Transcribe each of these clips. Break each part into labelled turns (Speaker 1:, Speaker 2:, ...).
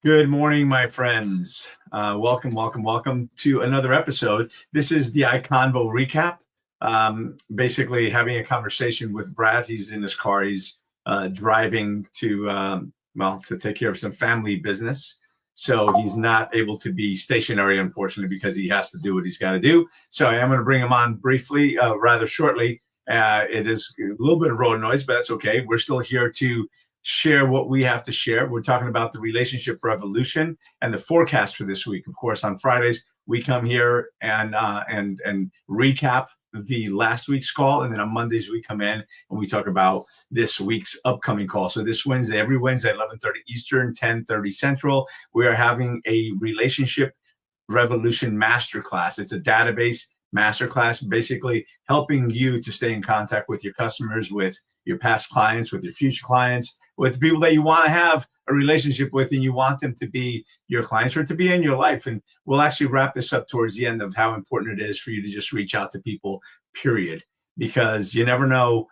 Speaker 1: Good morning, my friends. Welcome to another episode. This is the iConvo recap. Basically, having a conversation with Brad. He's in his car. He's driving to take care of some family business. So he's not able to be stationary, unfortunately, because he has to do what he's got to do. So I am going to bring him on briefly, rather shortly. It is a little bit of road noise, but that's okay. We're still here to share what we have to share. We're talking about the relationship revolution and the forecast for this week. Of course, on Fridays we come here and recap the last week's call, and then on Mondays we come in and we talk about this week's upcoming call. So this Wednesday, every Wednesday, 11:30 Eastern, 10:30 Central, we are having a relationship revolution masterclass. It's a database masterclass, basically helping you to stay in contact with your customers, with your past clients, with your future clients, with the people that you want to have a relationship with and you want them to be your clients or to be in your life. And we'll actually wrap this up towards the end of how important it is for you to just reach out to people, period, because you never know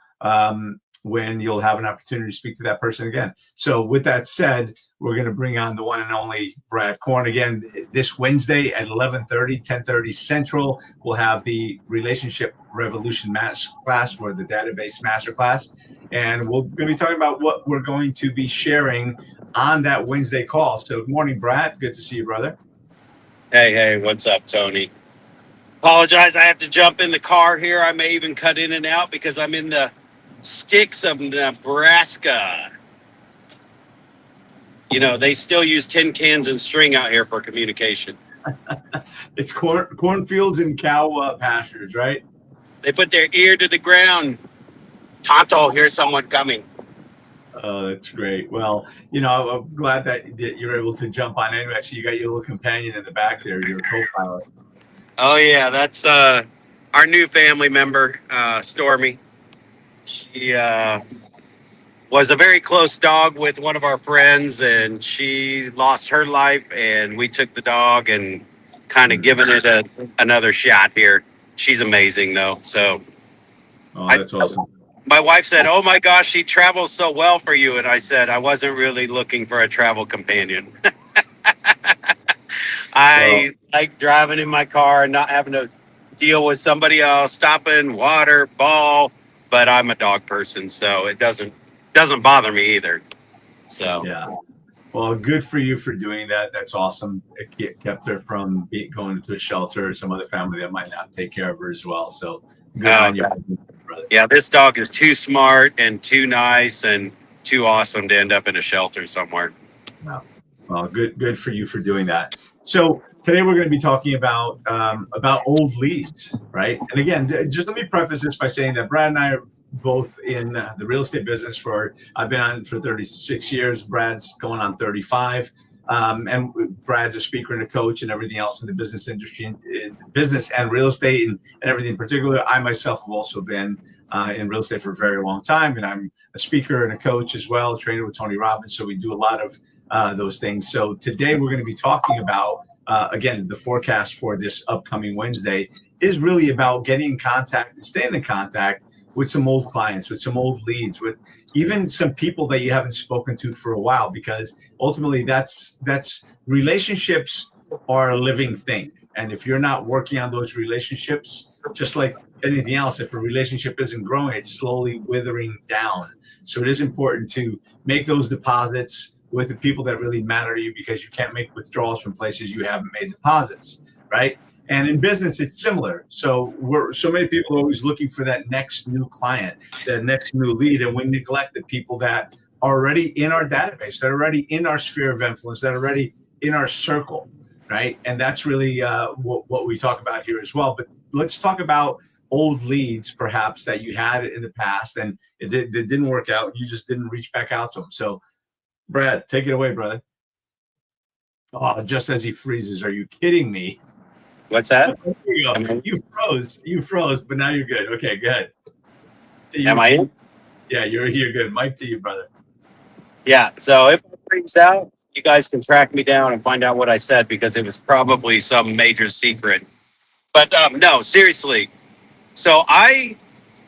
Speaker 1: when you'll have an opportunity to speak to that person again. So with that said, we're going to bring on the one and only Brad Korn again this Wednesday at 11:30, 10:30 Central. We'll have the Relationship Revolution Masterclass, or the Database Masterclass. And we're going to be talking about what we're going to be sharing on that Wednesday call. So good morning, Brad. Good to see you, brother.
Speaker 2: Hey, what's up, Tony? Apologize, I have to jump in the car here. I may even cut in and out because I'm in the sticks of Nebraska. You know, they still use tin cans and string out here for communication.
Speaker 1: It's cornfields and cow pastures, right?
Speaker 2: They put their ear to the ground. Tonto, here's someone coming.
Speaker 1: Oh, that's great. Well, I'm glad that you're able to jump on anyway. So you got your little companion in the back there, your co-pilot.
Speaker 2: Oh, yeah, that's our new family member, Stormy. She was a very close dog with one of our friends, and she lost her life, and we took the dog and kind of given it another shot here. She's amazing, though. So,
Speaker 1: that's awesome.
Speaker 2: My wife said, "Oh my gosh, she travels so well for you," and I said, "I wasn't really looking for a travel companion." I like driving in my car and not having to deal with somebody else, stopping, water, ball. But I'm a dog person, so it doesn't bother me either. So
Speaker 1: yeah. Well, good for you for doing that. That's awesome. It kept her from going to a shelter or some other family that might not take care of her as well. So good on you, brother.
Speaker 2: Yeah, this dog is too smart and too nice and too awesome to end up in a shelter somewhere.
Speaker 1: Wow. Well, good for you for doing that. So today we're going to be talking about old leads, right? And again, just let me preface this by saying that Brad and I are both in the real estate business I've been on for 36 years. Brad's going on 35. And Brad's a speaker and a coach and everything else in the business industry, in business and real estate and everything in particular. I myself have also been in real estate for a very long time, and I'm a speaker and a coach as well, a trainer with Tony Robbins. So we do a lot of those things. So today we're going to be talking about, again, the forecast for this upcoming Wednesday is really about getting in contact and staying in contact with some old clients, with some old leads, with even some people that you haven't spoken to for a while, because ultimately that's relationships are a living thing. And if you're not working on those relationships, just like anything else, if a relationship isn't growing, it's slowly withering down. So it is important to make those deposits with the people that really matter to you, because you can't make withdrawals from places you haven't made deposits, right? And in business, it's similar. So so many people are always looking for that next new client, that next new lead, and we neglect the people that are already in our database, that are already in our sphere of influence, that are already in our circle, right? And that's really what we talk about here as well. But let's talk about old leads, perhaps, that you had in the past and it didn't work out. You just didn't reach back out to them. So, Brad, take it away, brother. Oh, just as he freezes. Are you kidding me?
Speaker 2: What's that?
Speaker 1: You froze, but now you're good. Okay, good.
Speaker 2: Am I in?
Speaker 1: Yeah, you're good. Mic to you, brother.
Speaker 2: Yeah, so if it freaks out, you guys can track me down and find out what I said, because it was probably some major secret. But no, seriously. So I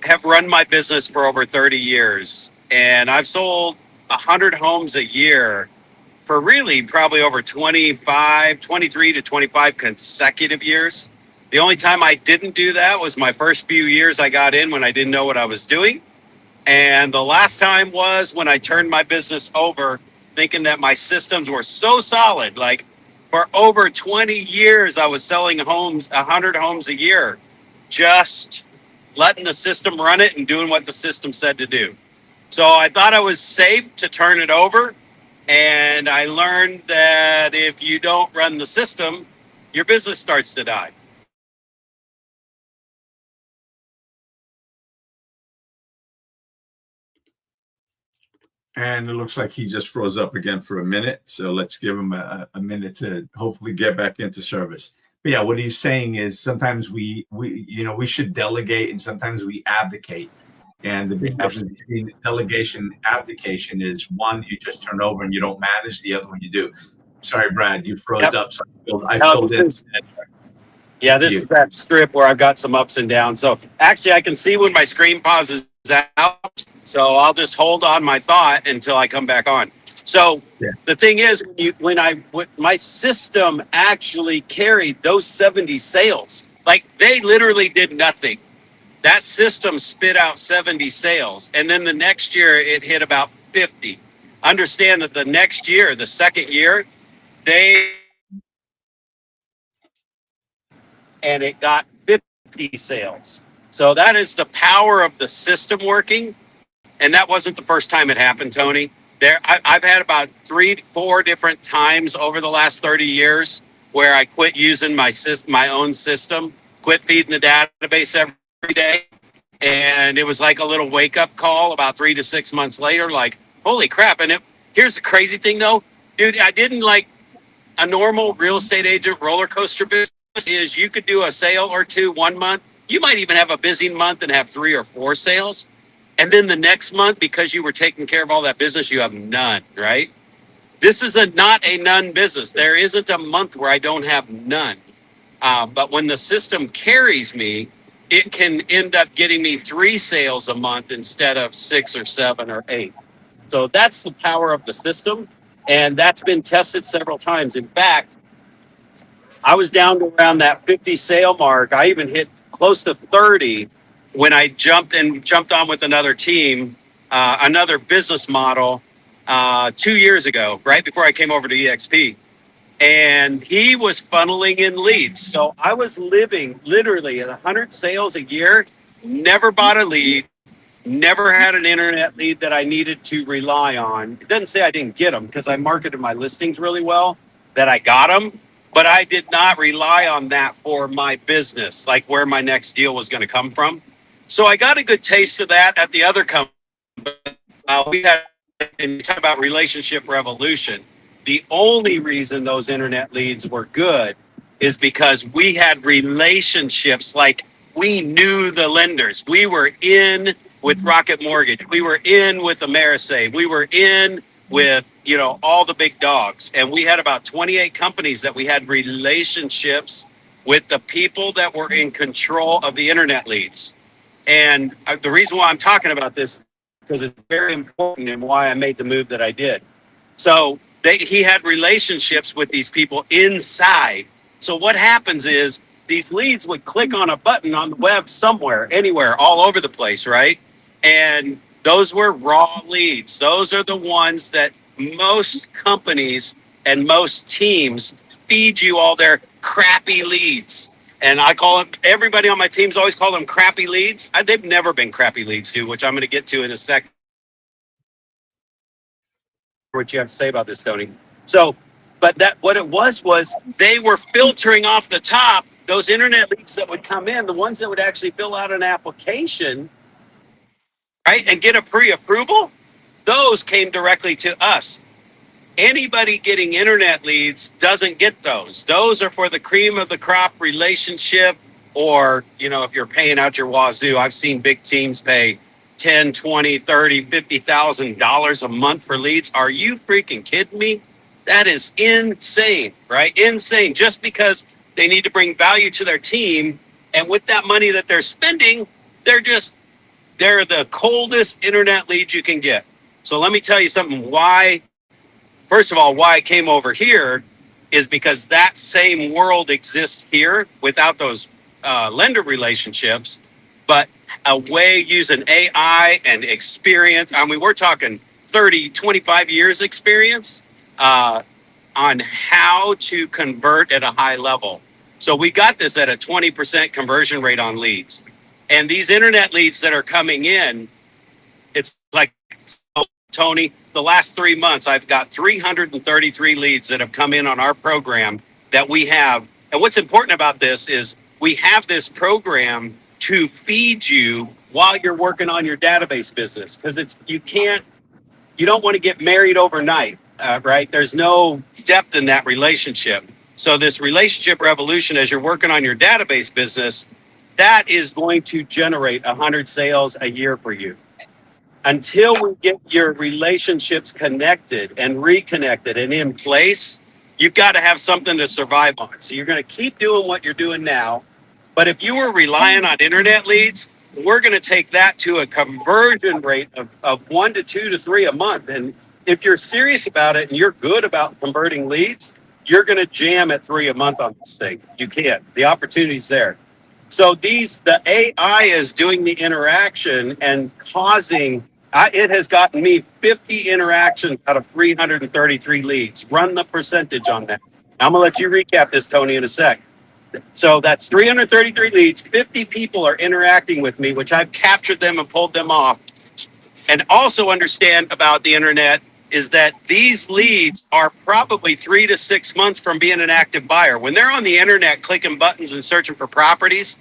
Speaker 2: have run my business for over 30 years, and I've sold 100 homes a year for really probably over 23 to 25 consecutive years. The only time I didn't do that was my first few years I got in when I didn't know what I was doing. And the last time was when I turned my business over thinking that my systems were so solid. Like for over 20 years, I was selling homes, 100 homes a year, just letting the system run it and doing what the system said to do. So I thought I was safe to turn it over. And I learned that if you don't run the system, your business starts to die.
Speaker 1: And it looks like he just froze up again for a minute. So let's give him a minute to hopefully get back into service. But yeah, what he's saying is sometimes we should delegate and sometimes we abdicate. And the big difference between delegation and abdication is one, you just turn over and you don't manage. The other one you do. Sorry, Brad, you froze up. So I filled in.
Speaker 2: Yeah, this is that script where I've got some ups and downs. So actually, I can see when my screen pauses out. So I'll just hold on my thought until I come back on. So the thing is, when my system actually carried those 70 sales, like they literally did nothing. That system spit out 70 sales. And then the next year it hit about 50. Understand that the next year, the second year, and it got 50 sales. So that is the power of the system working. And that wasn't the first time it happened, Tony. I've had about 3-4 different times over the last 30 years where I quit using my own system, quit feeding the database every day. And it was like a little wake-up call about 3 to 6 months later, like, holy crap. And here's the crazy thing, though. Dude, I didn't like a normal real estate agent roller coaster business is you could do a sale or two 1 month. You might even have a busy month and have 3 or 4 sales. And then the next month, because you were taking care of all that business, you have none, right? This is not a none business. There isn't a month where I don't have none. But when the system carries me, it can end up getting me 3 sales a month instead of 6 or 7 or 8. So that's the power of the system. And that's been tested several times. In fact, I was down to around that 50 sale mark. I even hit close to 30 when I jumped on with another team, another business model 2 years ago, right before I came over to EXP. And he was funneling in leads. So I was living literally at 100 sales a year, never bought a lead, never had an internet lead that I needed to rely on. It doesn't say I didn't get them because I marketed my listings really well, that I got them. But I did not rely on that for my business, like where my next deal was going to come from. So I got a good taste of that at the other company. We had, and you talk about relationship revolution. The only reason those internet leads were good is because we had relationships, like we knew the lenders. We were in with Rocket Mortgage. We were in with Amerisave. We were in with, all the big dogs. And we had about 28 companies that we had relationships with the people that were in control of the internet leads. And the reason why I'm talking about this, because it's very important and why I made the move that I did. So he had relationships with these people inside. So what happens is these leads would click on a button on the web somewhere, anywhere, all over the place, right? And those were raw leads. Those are the ones that most companies and most teams feed you all their crappy leads. And I call them, everybody on my teams always call them crappy leads. They've never been crappy leads, too, which I'm going to get to in a second. What you have to say about this, Tony. So, but what it was they were filtering off the top those internet leads that would come in, the ones that would actually fill out an application, right, and get a pre-approval. Those came directly to us. Anybody getting internet leads doesn't get those. Those are for the cream of the crop relationship, or, if you're paying out your wazoo. I've seen big teams pay $10, $20, $30, $50,000 a month for leads. Are you freaking kidding me? That is insane, right? Insane. Just because they need to bring value to their team, and with that money that they're spending, they're the coldest internet leads you can get. So let me tell you something, why first of all, why I came over here is because that same world exists here without those lender relationships, but a way using AI and experience. I mean, we're talking 30, 25 years experience on how to convert at a high level. So we got this at a 20% conversion rate on leads. And these internet leads that are coming in, it's like, Tony, the last 3 months, I've got 333 leads that have come in on our program that we have. And what's important about this is we have this program to feed you while you're working on your database business, because you don't want to get married overnight, right? There's no depth in that relationship. So this relationship revolution, as you're working on your database business, that is going to generate 100 sales a year for you. Until we get your relationships connected and reconnected and in place, you've got to have something to survive on. So you're going to keep doing what you're doing now. But if you were relying on internet leads, we're going to take that to a conversion rate of 1 to 2 to 3 a month. And if you're serious about it and you're good about converting leads, you're going to jam at 3 a month on this thing. You can't. The opportunity's there. So the AI is doing the interaction and causing, it has gotten me 50 interactions out of 333 leads. Run the percentage on that. I'm going to let you recap this, Tony, in a sec. So that's 333 leads. 50 people are interacting with me, which I've captured them and pulled them off. And also understand about the internet is that these leads are probably 3 to 6 months from being an active buyer. When they're on the internet clicking buttons and searching for properties,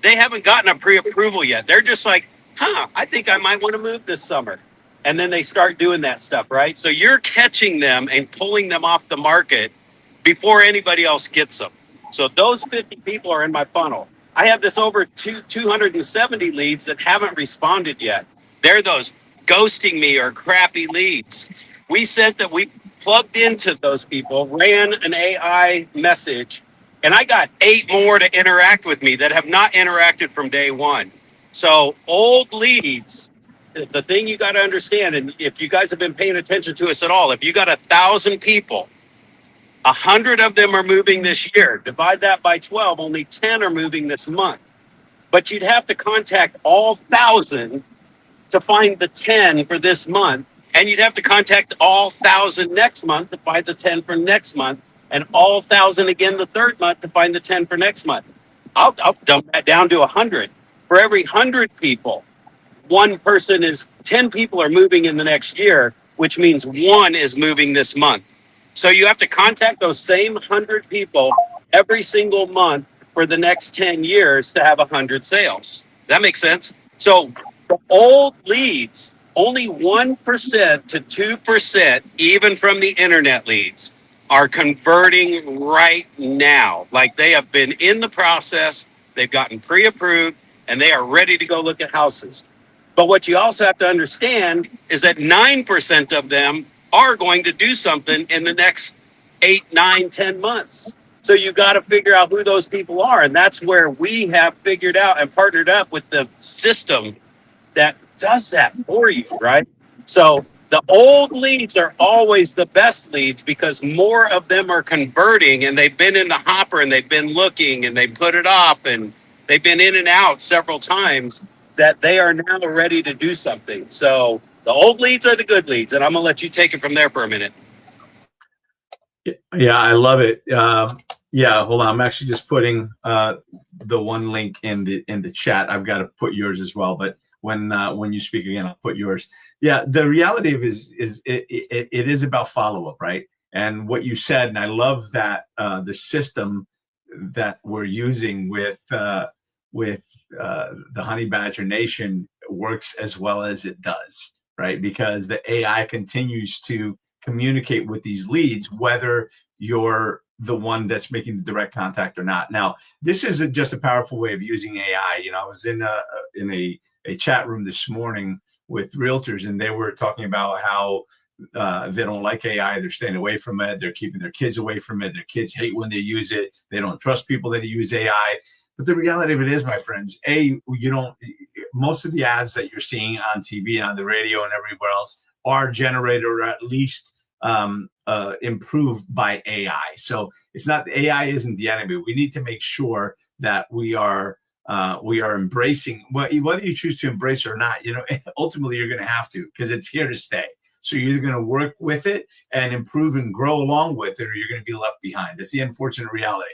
Speaker 2: they haven't gotten a pre-approval yet. They're just like, I think I might want to move this summer. And then they start doing that stuff, right? So you're catching them and pulling them off the market before anybody else gets them. So those 50 people are in my funnel. I have this over 270 leads that haven't responded yet. They're those ghosting me or crappy leads. We plugged into those people, ran an AI message, and I got 8 more to interact with me that have not interacted from day one. So old leads, the thing you got to understand, and if you guys have been paying attention to us at all, if you got 1,000 people, 100 of them are moving this year. Divide that by 12, only 10 are moving this month. But you'd have to contact all 1,000 to find the 10 for this month. And you'd have to contact all 1,000 next month to find the 10 for next month. And all 1,000 again the third month to find the 10 for next month. I'll dump that down to 100. For every 100 people, 10 people are moving in the next year, which means 1 is moving this month. So you have to contact those same 100 people every single month for the next 10 years to have 100 sales. That makes sense? So the old leads, only 1% to 2%, even from the internet leads, are converting right now. Like they have been in the process, they've gotten pre-approved, and they are ready to go look at houses. But what you also have to understand is that 9% of them are going to do something in the next 8, 9, 10 months. So you got to figure out who those people are. And that's where we have figured out and partnered up with the system that does that for you, right? So the old leads are always the best leads because more of them are converting and they've been in the hopper and they've been looking and they put it off and they've been in and out several times that they are now ready to do something. So the old leads are the good leads, and I'm going to let you take it from there for a minute.
Speaker 1: Yeah, I love it. Yeah, hold on. I'm actually just putting the one link in the chat. I've got to put yours as well, but when you speak again, I'll put yours. Yeah, the reality of it is about follow-up, right? And what you said, and I love that the system that we're using with the Honey Badger Nation works as well as it does. Right? Because the AI continues to communicate with these leads, whether you're the one that's making the direct contact or not. Now, this is just a powerful way of using AI. You know, I was in a chat room this morning with realtors, and they were talking about how they don't like AI. They're staying away from it. They're keeping their kids away from it. Their kids hate when they use it. They don't trust people that use AI. But the reality of it is, my friends, most of the ads that you're seeing on TV and on the radio and everywhere else are generated or at least improved by AI. So it's not, AI isn't the enemy. We need to make sure that we are embracing, whether you choose to embrace it or not. Ultimately you're going to have to, because it's here to stay. So you're either going to work with it and improve and grow along with it, or you're going to be left behind. It's the unfortunate reality.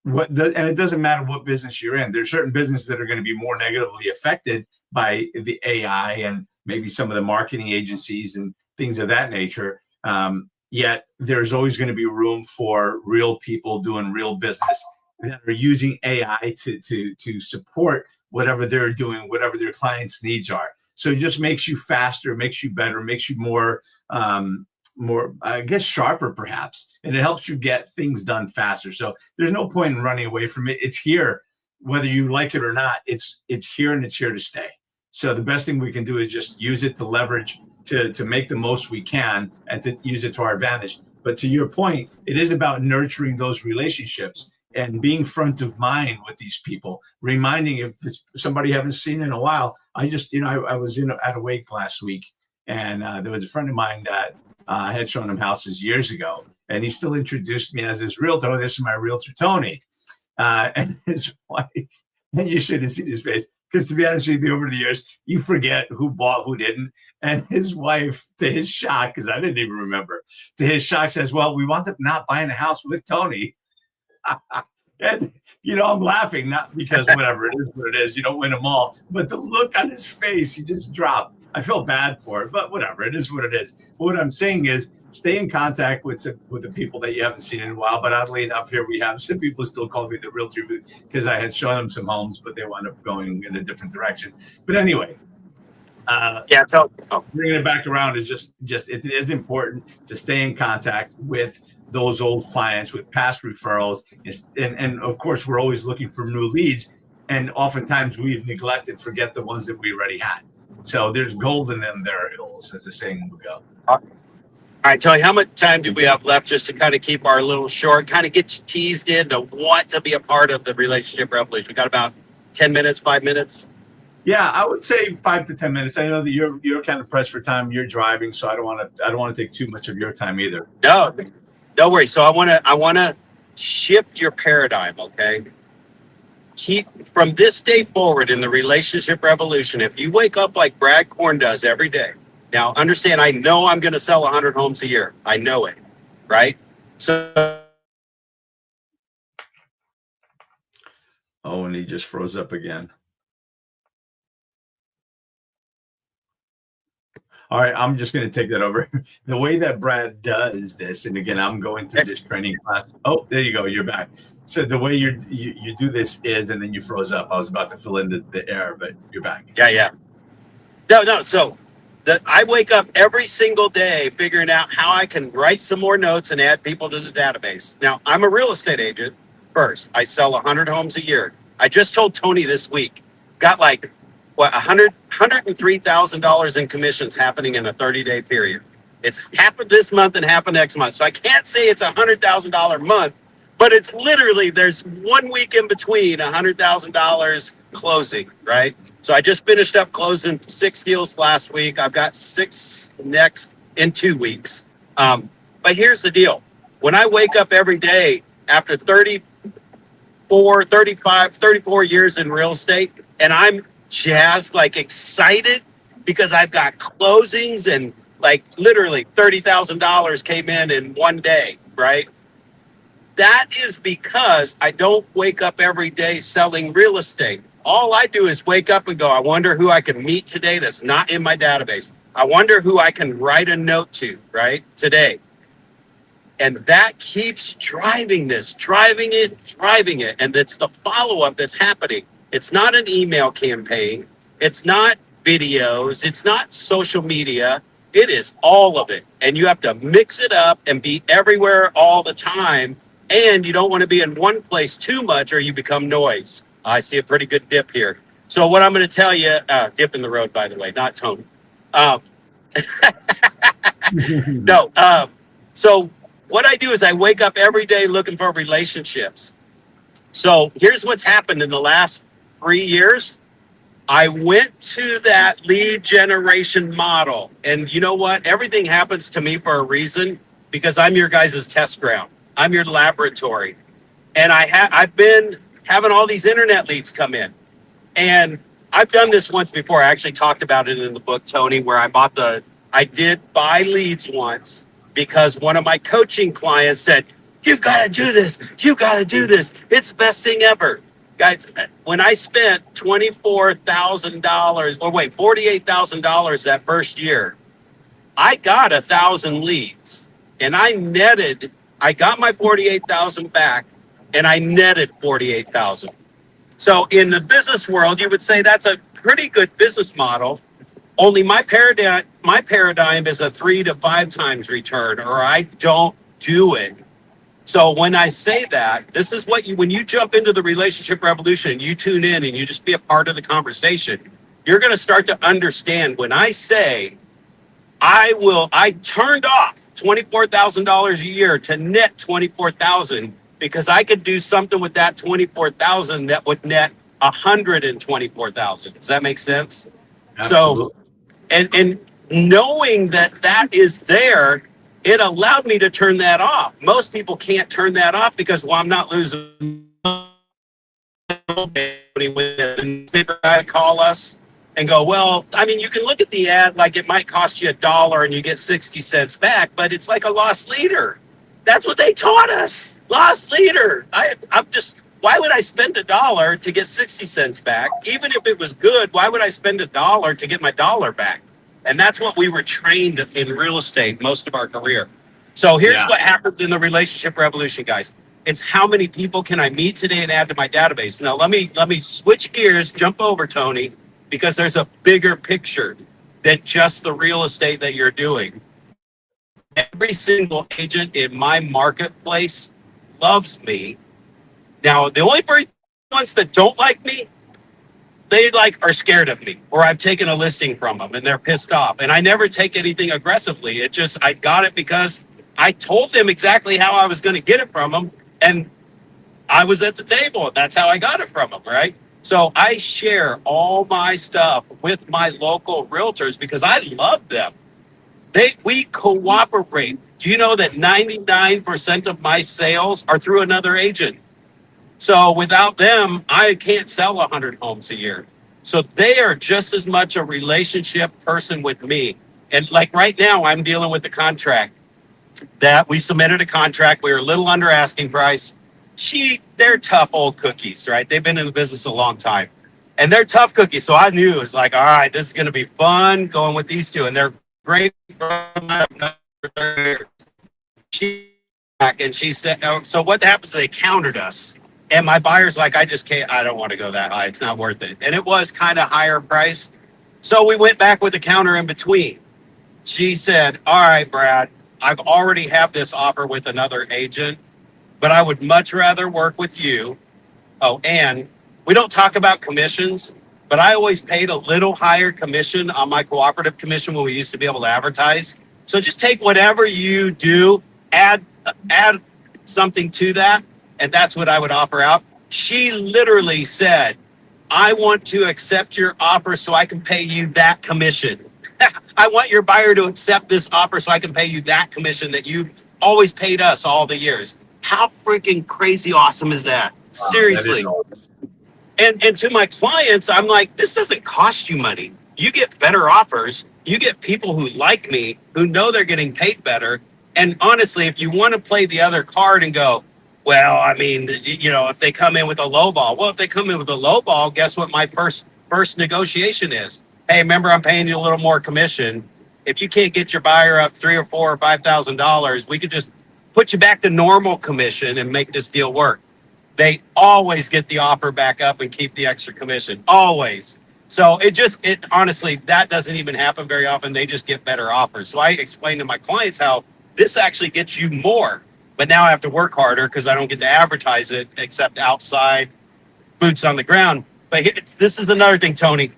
Speaker 1: And it doesn't matter what business you're in. There's certain businesses that are going to be more negatively affected by the AI and maybe some of the marketing agencies and things of that nature. Yet there's always going to be room for real people doing real business that are using AI to support whatever they're doing, whatever their clients' needs are. So it just makes you faster, makes you better, makes you more, I guess, sharper perhaps, and it helps you get things done faster. So there's no point in running away from it. It's here, whether you like it or not. It's here, and it's here to stay. So the best thing we can do is just use it to leverage, to make the most we can, and to use it to our advantage. But to your point, it is about nurturing those relationships and being front of mind with these people, reminding, if it's somebody you haven't seen in a while. I just, I was at a wake last week, and there was a friend of mine that I had shown him houses years ago, and he still introduced me as his realtor. Oh, this is my realtor, Tony. And his wife, and you should have seen his face, because to be honest with you, over the years, you forget who bought, who didn't. And his wife, to his shock, because I didn't even remember, to his shock says, well, we wound up not buying a house with Tony. And I'm laughing, not because whatever, it is what it is, you don't win them all, but the look on his face, he just dropped. I felt bad for it, but whatever, it is what it is. But what I'm saying is, stay in contact with the people that you haven't seen in a while. But oddly enough, here we have some people still call me the realtor, because I had shown them some homes, but they wound up going in a different direction. But anyway, bringing it back around is just it is important to stay in contact with those old clients, with past referrals, and of course we're always looking for new leads, and oftentimes we've neglected, forget the ones that we already had. So there's gold in them there hills, as the saying would go.
Speaker 2: All right, Tony, how much time do we have left, just to kind of keep our little short, kind of get you teased in to want to be a part of the Relationship Revolution? We got about 10 minutes, 5 minutes.
Speaker 1: Yeah, I would say 5 to 10 minutes. I know that you're kind of pressed for time. You're driving, so I don't want to take too much of your time either.
Speaker 2: No, don't worry. So I want to shift your paradigm, okay? Keep, from this day forward in the Relationship Revolution, if you wake up like Brad Korn does every day. Now, understand, I know I'm going to sell 100 homes a year. I know it, right? So.
Speaker 1: Oh, and he just froze up again. All right, I'm just going to take that over. The way that Brad does this, and again, I'm going through this training class. Oh, there you go. You're back. So the way you do this is, and then you froze up. I was about to fill in the air, but you're back.
Speaker 2: Yeah. No. So I wake up every single day figuring out how I can write some more notes and add people to the database. Now, I'm a real estate agent first. I sell 100 homes a year. I just told Tony this week, got like, $103,000 in commissions happening in a 30-day period. It's half of this month and half of next month. So I can't say it's $100,000 month, but it's literally, there's 1 week in between $100,000 closing, right? So I just finished up closing 6 deals last week. I've got 6 next in 2 weeks. But here's the deal. When I wake up every day after 34 years in real estate, and I'm jazzed, like excited, because I've got closings, and like literally $30,000 came in one day, right? That is because I don't wake up every day selling real estate. All I do is wake up and go, I wonder who I can meet today that's not in my database. I wonder who I can write a note to, right, today. And that keeps driving it. And it's the follow-up that's happening. It's not an email campaign. It's not videos. It's not social media. It is all of it. And you have to mix it up and be everywhere all the time. And you don't want to be in one place too much, or you become noise. I see a pretty good dip here. So what I'm going to tell you, dip in the road, by the way, not Tony. So what I do is I wake up every day looking for relationships. So here's what's happened in the last 3 years. I went to that lead generation model. And you know what? Everything happens to me for a reason because I'm your guys' test ground. I'm your laboratory. And I've been having all these internet leads come in. And I've done this once before. I actually talked about it in the book, Tony, where I did buy leads once because one of my coaching clients said, "You've got to do this. You've got to do this. It's the best thing ever." Guys, when I spent $48,000 that first year, I got 1,000 leads and I got my 48,000 back and I netted 48,000. So in the business world, you would say that's a pretty good business model. Only my paradigm is a 3 to 5 times return, or I don't do it. So when I say that, this is when you jump into the relationship revolution, you tune in and you just be a part of the conversation, you're going to start to understand when I say I turned off $24,000 a year to net 24,000 because I could do something with that 24,000 that would net 124,000. Does that make sense?
Speaker 1: Absolutely.
Speaker 2: So, and knowing that is there, it allowed me to turn that off. Most people can't turn that off because, well, I'm not losing money with it. Call us and go, well, I mean, you can look at the ad like it might cost you $1 and you get 60 cents back, but it's like a lost leader. That's what they taught us. Lost leader. I'm just, why would I spend $1 to get 60 cents back? Even if it was good, why would I spend $1 to get my dollar back? And that's what we were trained in real estate most of our career. So here's what happens in the relationship revolution, guys. It's how many people can I meet today and add to my database. Now let me switch gears, jump over, Tony, because there's a bigger picture than just the real estate that you're doing. Every single agent in my marketplace loves me. Now, the only ones that don't like me, they are scared of me, or I've taken a listing from them and they're pissed off. And I never take anything aggressively. I got it because I told them exactly how I was going to get it from them. And I was at the table. And that's how I got it from them, right? So I share all my stuff with my local realtors because I love them. We cooperate. Do you know that 99% of my sales are through another agent? So without them, I can't sell 100 homes a year. So they are just as much a relationship person with me. And like right now, I'm dealing with the contract that we submitted a contract. We were a little under asking price. They're tough old cookies, right? They've been in the business a long time and they're tough cookies. So I knew it was like, all right, this is going to be fun going with these two. And they're great. She said, so what happens? They countered us. And my buyer's like, I don't want to go that high. It's not worth it. And it was kind of higher price. So we went back with a counter in between. She said, all right, Brad, I've already have this offer with another agent, but I would much rather work with you. Oh, and we don't talk about commissions, but I always paid a little higher commission on my cooperative commission when we used to be able to advertise. So just take whatever you do, add something to that. And that's what I would offer out. She literally said, I want to accept your offer so I can pay you that commission. I want your buyer to accept this offer so I can pay you that commission that you always paid us all the years. How freaking crazy awesome is that? Seriously.
Speaker 1: That is awesome.
Speaker 2: And to my clients, I'm like, this doesn't cost you money. You get better offers. You get people who like me, who know they're getting paid better. And honestly, if you want to play the other card and go, well, I mean, if they come in with a low ball, guess what my first negotiation is? Hey, remember, I'm paying you a little more commission. If you can't get your buyer up $3,000 or $4,000 or $5,000, we could just put you back to normal commission and make this deal work. They always get the offer back up and keep the extra commission. Always. So it honestly, that doesn't even happen very often. They just get better offers. So I explain to my clients how this actually gets you more. But now I have to work harder because I don't get to advertise it except outside, boots on the ground. But this is another thing, Tony.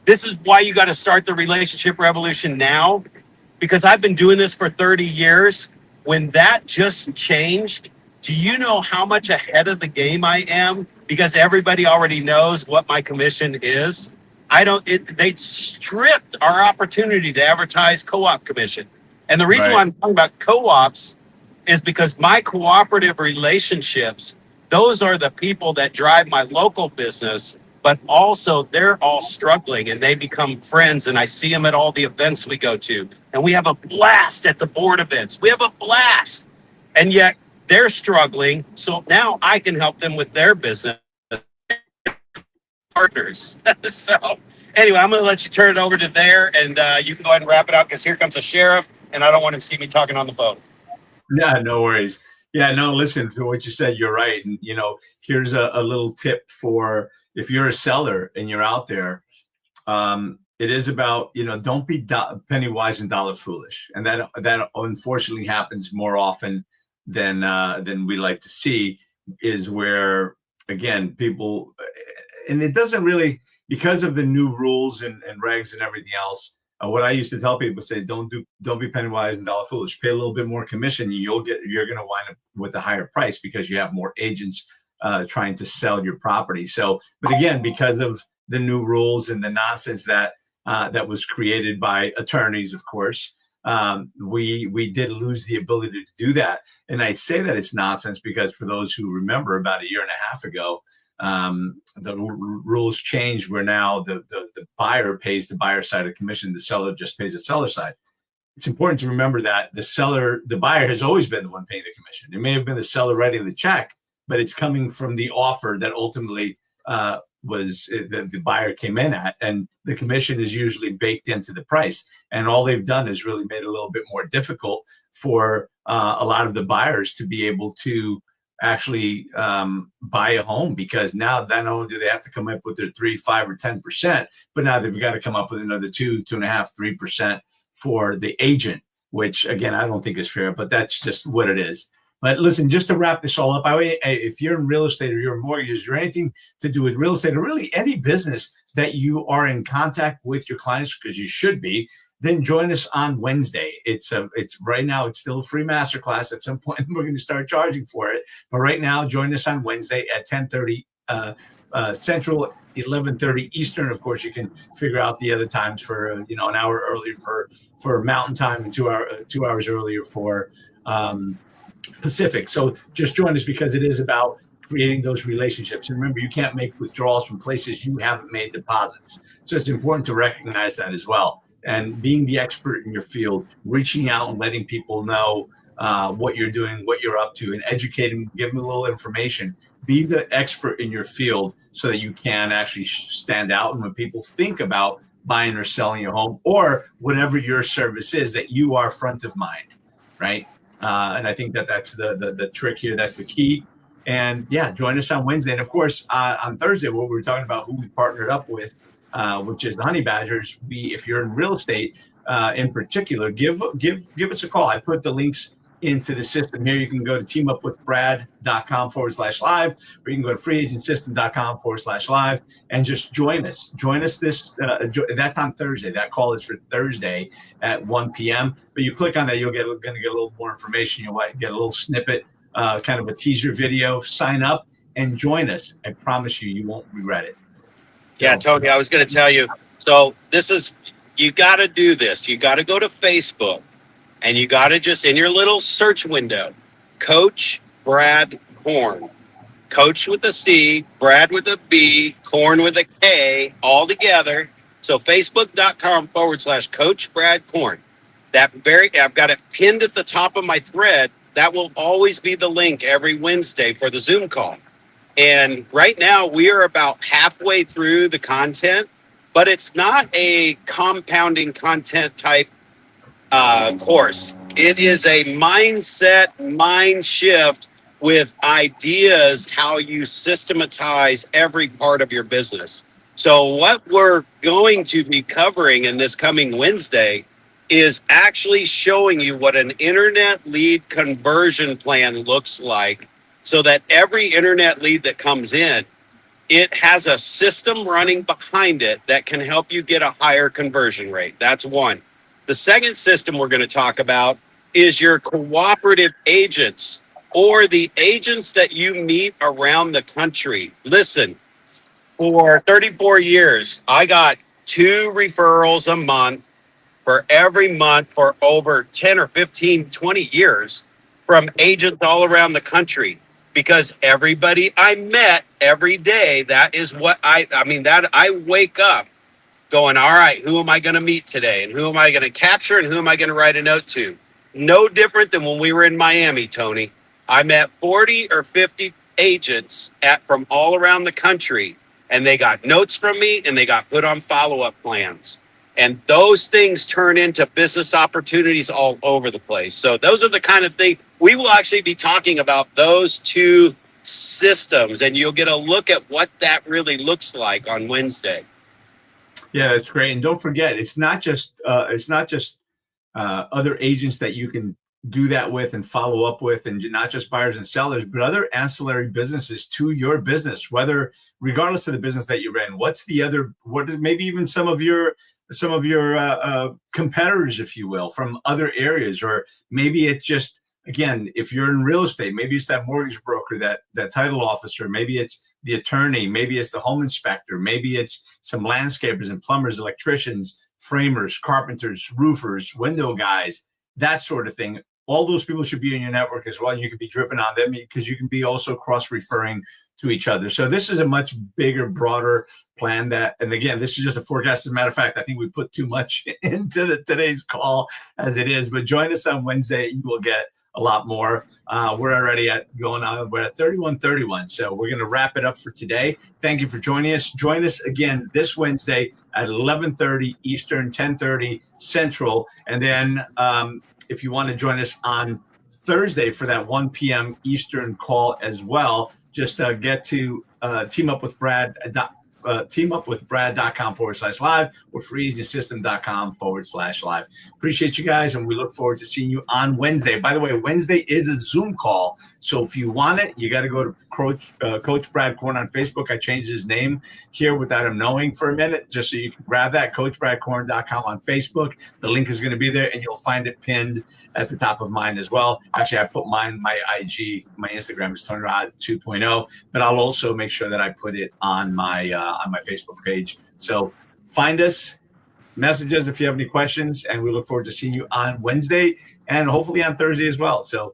Speaker 2: This is why you got to start the relationship revolution now, because I've been doing this for 30 years. When that just changed, do you know how much ahead of the game I am? Because everybody already knows what my commission is. They stripped our opportunity to advertise co-op commission. And the reason
Speaker 1: Right.
Speaker 2: why I'm talking about co-ops is because my cooperative relationships, those are the people that drive my local business, but also they're all struggling and they become friends. And I see them at all the events we go to. And we have a blast at the board events. We have a blast. And yet they're struggling. So now I can help them with their business partners. So anyway, I'm going to let you turn it over to there, and you can go ahead and wrap it out because here comes a sheriff, and I don't want him to see me talking on the phone.
Speaker 1: Yeah, no worries. Yeah, no, listen to what you said. You're right. And, here's a little tip for if you're a seller and you're out there. It is about, don't be penny wise and dollar foolish. And that unfortunately happens more often than we like to see, is where, again, people, and it doesn't really, because of the new rules and regs and everything else. What I used to tell people is, don't be penny wise and dollar foolish. Pay a little bit more commission. You're going to wind up with a higher price because you have more agents trying to sell your property. So, but again, because of the new rules and the nonsense that was created by attorneys, of course, we did lose the ability to do that. And I say that it's nonsense because for those who remember, about a year and a half ago, the rules changed where now the buyer pays the buyer side of commission, the seller just pays the seller side. It's important to remember that the buyer has always been the one paying the commission. It may have been the seller writing the check, but it's coming from the offer that ultimately the buyer came in at, and the commission is usually baked into the price. And all they've done is really made it a little bit more difficult for a lot of the buyers to be able to actually buy a home, because now not only do they have to come up with their 3, 5, or 10%, but now they've got to come up with another 2.5, 3% for the agent, which again, I don't think is fair, but that's just what it is. But listen, just to wrap this all up, if you're in real estate or you're in mortgages or anything to do with real estate or really any business that you are in contact with your clients, because you should be, then join us on Wednesday. It's right now, it's still a free masterclass. At some point, we're going to start charging for it. But right now, join us on Wednesday at 10:30 Central, 11:30 Eastern. Of course, you can figure out the other times for an hour earlier for Mountain Time and 2 hours earlier for Pacific. So just join us, because it is about creating those relationships. And remember, you can't make withdrawals from places you haven't made deposits. So it's important to recognize that as well. And being the expert in your field, reaching out and letting people know what you're doing, what you're up to, and educating, give them a little information. Be the expert in your field so that you can actually stand out. And when people think about buying or selling your home, or whatever your service is, that you are front of mind, right? And I think that's the trick here. That's the key. And yeah, join us on Wednesday. And of course, on Thursday, what we're talking about, who we partnered up with, which is the Honey Badgers. If you're in real estate in particular, give us a call. I put the links into the system here. You can go to teamupwithbrad.com/live, or you can go to freeagentsystem.com/live and just join us. Join us that's on Thursday. That call is for Thursday at 1 p.m. But you click on that, you're going to get a little more information. You'll get a little snippet, kind of a teaser video. Sign up and join us. I promise you won't regret it.
Speaker 2: Yeah, Tony, I was going to tell you. So you got to do this. You got to go to Facebook, and you got to just, in your little search window, Coach Brad Korn. Coach with a C, Brad with a B, Korn with a K, all together. So Facebook.com/Coach Brad Korn. I've got it pinned at the top of my thread. That will always be the link every Wednesday for the Zoom call. And right now we are about halfway through the content, but it's not a compounding content type course. It is a mindset, mind shift with ideas, how you systematize every part of your business. So what we're going to be covering in this coming Wednesday is actually showing you what an internet lead conversion plan looks like, so that every internet lead that comes in, it has a system running behind it that can help you get a higher conversion rate. That's one. The second system we're going to talk about is your cooperative agents, or the agents that you meet around the country. Listen, For 34 years, I got 2 referrals a month for every month for over 10 or 15, 20 years from agents all around the country, because everybody I met every day, that is what that I wake up going, all right, who am I going to meet today? And who am I going to capture? And who am I going to write a note to? No different than when we were in Miami, Tony. I met 40 or 50 agents from all around the country, and they got notes from me and they got put on follow-up plans. And those things turn into business opportunities all over the place. So those are the kind of things we will actually be talking about, those 2 systems, and you'll get a look at what that really looks like on Wednesday.
Speaker 1: Yeah, that's great. And don't forget, it's not just other agents that you can do that with and follow up with, and not just buyers and sellers, but other ancillary businesses to your business, whether regardless of the business that you're in. What's the other, maybe even some of your competitors, if you will, from other areas, or maybe it's just, again, if you're in real estate, maybe it's that mortgage broker, that title officer, maybe it's the attorney, maybe it's the home inspector, maybe it's some landscapers and plumbers, electricians, framers, carpenters, roofers, window guys, that sort of thing. All those people should be in your network as well. You can be dripping on them because you can be also cross-referring to each other. So this is a much bigger, broader plan and again, this is just a forecast. As a matter of fact, I think we put too much into today's call as it is, but join us on Wednesday. You will get a lot more. We're already we're at 31:31. So we're going to wrap it up for today. Thank you for joining us. Join us again this Wednesday at 11:30 Eastern, 10:30 Central. And then if you want to join us on Thursday for that 1 p.m. Eastern call as well, just get to teamupwithbrad.com/live or freeagentsystem.com/live. Appreciate you guys, and we look forward to seeing you on Wednesday. By the way, Wednesday is a Zoom call, so if you want it, you got to go to Coach Brad Korn on Facebook. I changed his name here without him knowing for a minute, just so you can grab that, CoachBradKorn.com on Facebook. The link is going to be there, and you'll find it pinned at the top of mine as well. Actually, I put my IG, my Instagram is Tony Rod 2.0, but I'll also make sure that I put it on my Facebook page. So find us, message us if you have any questions, and we look forward to seeing you on Wednesday and hopefully on Thursday as well. So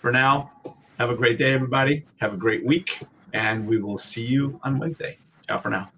Speaker 1: for now, have a great day, everybody. Have a great week, and we will see you on Wednesday. Ciao for now.